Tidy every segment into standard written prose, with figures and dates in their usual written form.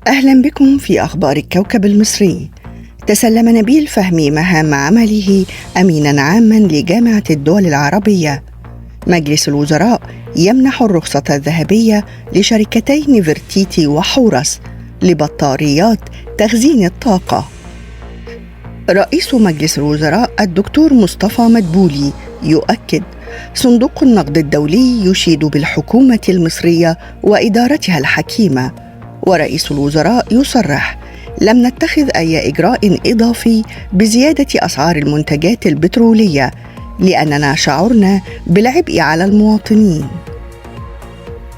أهلا بكم في أخبار الكوكب المصري. تسلم نبيل فهمي مهام عمله أمينا عاما لجامعة الدول العربية. مجلس الوزراء يمنح الرخصة الذهبية لشركتي نفرتيتي وحورس لبطاريات تخزين الطاقة. رئيس مجلس الوزراء الدكتور مصطفى مدبولي يؤكد: صندوق النقد الدولي يشيد بالحكومة المصرية وإدارتها الحكيمة. ورئيس الوزراء يصرح: لم نتخذ أي إجراء إضافي بزيادة أسعار المنتجات البترولية لأننا شعرنا بالعبء على المواطنين.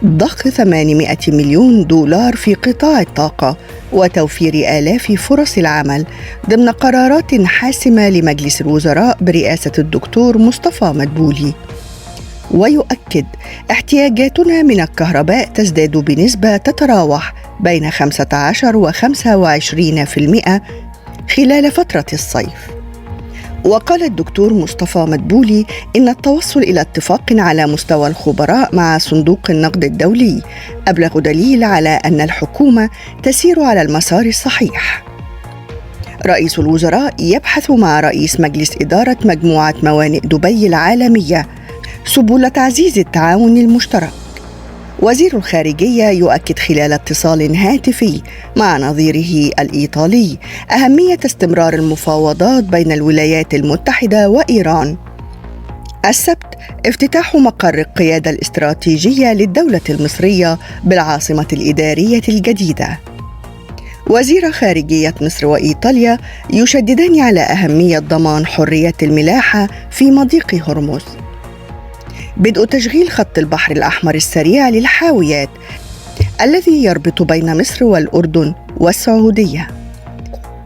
ضخ 800 مليون دولار في قطاع الطاقة وتوفير آلاف فرص العمل ضمن قرارات حاسمة لمجلس الوزراء برئاسة الدكتور مصطفى مدبولي. ويؤكد: احتياجاتنا من الكهرباء تزداد بنسبة تتراوح بين 15 و 25% خلال فترة الصيف. وقال الدكتور مصطفى مدبولي إن التوصل إلى اتفاق على مستوى الخبراء مع صندوق النقد الدولي أبلغ دليل على أن الحكومة تسير على المسار الصحيح. رئيس الوزراء يبحث مع رئيس مجلس إدارة مجموعة موانئ دبي العالمية سبل تعزيز التعاون المشترك. وزير الخارجية يؤكد خلال اتصال هاتفي مع نظيره الإيطالي أهمية استمرار المفاوضات بين الولايات المتحدة وإيران. السبت افتتاح مقر القيادة الاستراتيجية للدولة المصرية بالعاصمة الإدارية الجديدة. وزير خارجية مصر وإيطاليا يشددان على أهمية ضمان حرية الملاحة في مضيق هرمز. بدء تشغيل خط البحر الأحمر السريع للحاويات الذي يربط بين مصر والأردن والسعودية.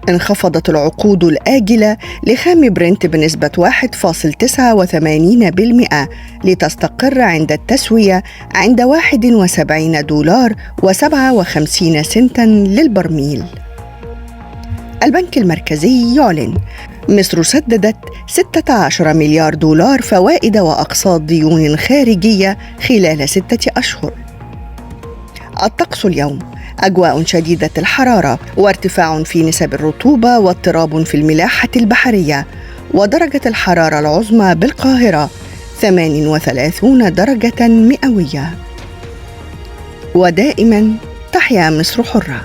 انخفضت العقود الآجلة لخام برنت بنسبة 1.89% لتستقر عند التسوية عند $71.57 للبرميل. البنك المركزي يعلن: مصر سددت 16 مليار دولار فوائد وأقساط ديون خارجية خلال 6 أشهر. الطقس اليوم: أجواء شديدة الحرارة وارتفاع في نسب الرطوبة واضطراب في الملاحة البحرية. ودرجة الحرارة العظمى بالقاهرة 38 درجة مئوية. ودائما تحيا مصر حرة.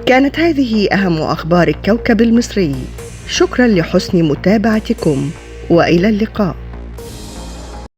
كانت هذه أهم أخبار الكوكب المصري. شكرا لحسن متابعتكم وإلى اللقاء.